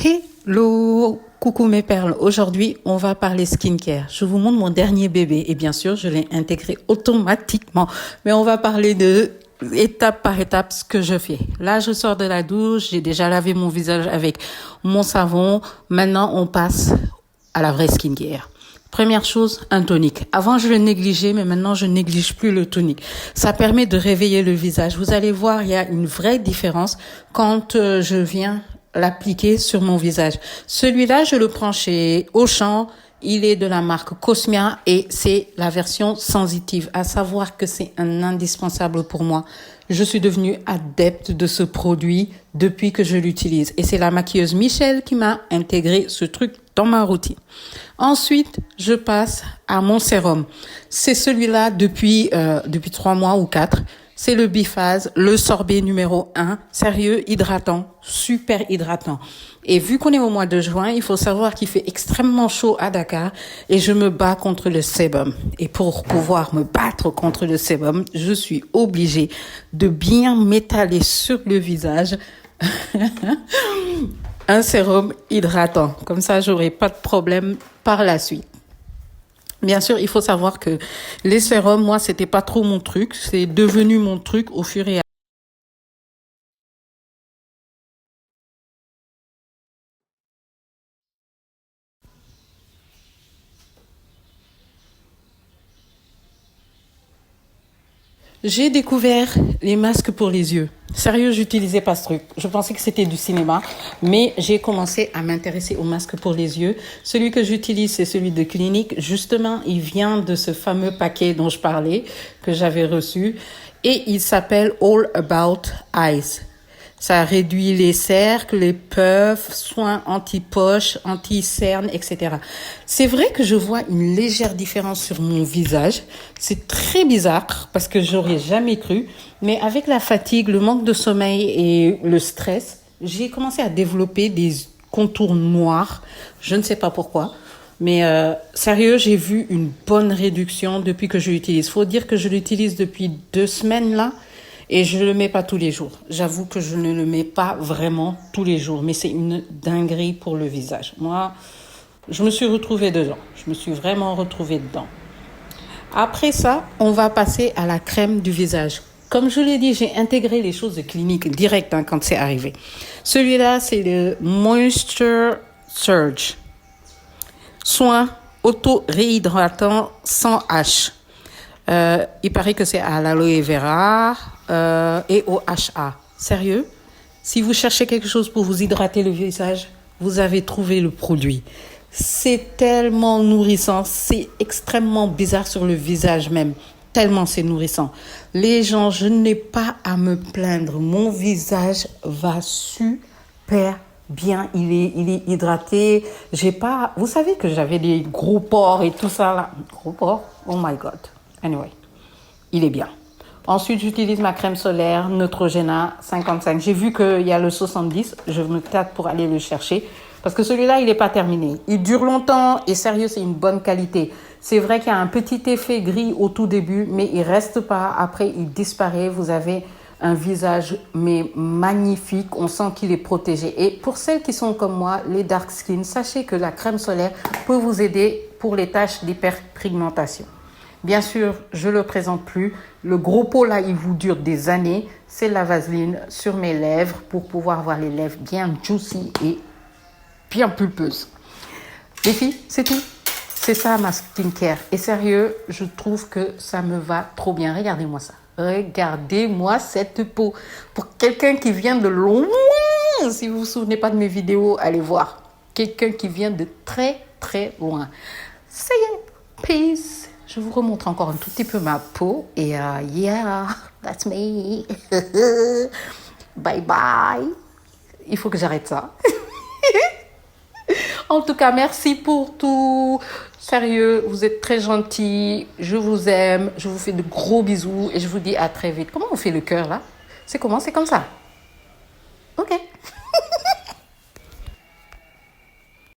Hello, coucou mes perles. Aujourd'hui, on va parler skincare. Je vous montre mon dernier bébé et bien sûr, je l'ai intégré automatiquement. Mais on va parler de étape par étape ce que je fais. Là, je sors de la douche, j'ai déjà lavé mon visage avec mon savon. Maintenant, on passe à la vraie skincare. Première chose, un tonique. Avant, je le négligeais, mais maintenant, je néglige plus le tonique. Ça permet de réveiller le visage. Vous allez voir, il y a une vraie différence quand je viens l'appliquer sur mon visage. Celui-là, je le prends chez Auchan. Il est de la marque Cosmia et c'est la version sensitive. À savoir que c'est un indispensable pour moi. Je suis devenue adepte de ce produit depuis que je l'utilise. Et c'est la maquilleuse Michel qui m'a intégré ce truc dans ma routine. Ensuite, je passe à mon sérum. C'est celui-là depuis 3 mois ou 4. C'est le Biphase, le sorbet numéro 1. Sérieux, hydratant, super hydratant. Et vu qu'on est au mois de juin, il faut savoir qu'il fait extrêmement chaud à Dakar et je me bats contre le sébum. Et pour pouvoir me battre contre le sébum, je suis obligée de bien m'étaler sur le visage un sérum hydratant. Comme ça, j'aurai pas de problème par la suite. Bien sûr, il faut savoir que les sérums, moi, c'était pas trop mon truc. C'est devenu mon truc au fur et à mesure. J'ai découvert les masques pour les yeux. Sérieux, j'utilisais pas ce truc. Je pensais que c'était du cinéma, mais j'ai commencé à m'intéresser aux masques pour les yeux. Celui que j'utilise, c'est celui de Clinique. Justement, il vient de ce fameux paquet dont je parlais, que j'avais reçu, et il s'appelle All About Eyes. Ça réduit les cercles, les puffs, soins anti-poche, anti-cernes, etc. C'est vrai que je vois une légère différence sur mon visage. C'est très bizarre parce que j'aurais jamais cru. Mais avec la fatigue, le manque de sommeil et le stress, j'ai commencé à développer des contours noirs. Je ne sais pas pourquoi. Mais sérieux, j'ai vu une bonne réduction depuis que je l'utilise. Faut dire que je l'utilise depuis 2 semaines là. Et je ne le mets pas tous les jours. J'avoue que je ne le mets pas vraiment tous les jours. Mais c'est une dinguerie pour le visage. Moi, je me suis retrouvée dedans. Je me suis vraiment retrouvée dedans. Après ça, on va passer à la crème du visage. Comme je l'ai dit, j'ai intégré les choses de Clinique direct quand c'est arrivé. Celui-là, c'est le Moisture Surge. Soin auto-réhydratant sans H. Il paraît que c'est à l'aloe vera et au HA. Sérieux? Si vous cherchez quelque chose pour vous hydrater le visage, vous avez trouvé le produit. C'est tellement nourrissant, c'est extrêmement bizarre sur le visage même, tellement c'est nourrissant. Les gens, je n'ai pas à me plaindre, mon visage va super bien, il est hydraté. J'ai pas, vous savez que j'avais des gros pores et tout ça là, gros pores, oh my god. Anyway, il est bien. Ensuite, j'utilise ma crème solaire Neutrogena 55. J'ai vu qu'il y a le 70. Je me tâte pour aller le chercher. Parce que celui-là, il n'est pas terminé. Il dure longtemps et sérieux, c'est une bonne qualité. C'est vrai qu'il y a un petit effet gris au tout début, mais il ne reste pas. Après, il disparaît. Vous avez un visage mais magnifique. On sent qu'il est protégé. Et pour celles qui sont comme moi, les dark skin, sachez que la crème solaire peut vous aider pour les taches d'hyperpigmentation. Bien sûr, je ne le présente plus. Le gros pot là, il vous dure des années. C'est la vaseline sur mes lèvres pour pouvoir avoir les lèvres bien juicy et bien pulpeuses. Les filles, c'est tout. C'est ça ma skincare. Et sérieux, je trouve que ça me va trop bien. Regardez-moi ça. Regardez-moi cette peau. Pour quelqu'un qui vient de loin, si vous vous souvenez pas de mes vidéos, allez voir. Quelqu'un qui vient de très très loin. Ça y est, peace. Je vous remontre encore un tout petit peu ma peau. Et yeah, that's me. Bye bye. Il faut que j'arrête ça. En tout cas, merci pour tout. Sérieux, vous êtes très gentils. Je vous aime. Je vous fais de gros bisous. Et je vous dis à très vite. Comment on fait le cœur là? C'est comment? C'est comme ça.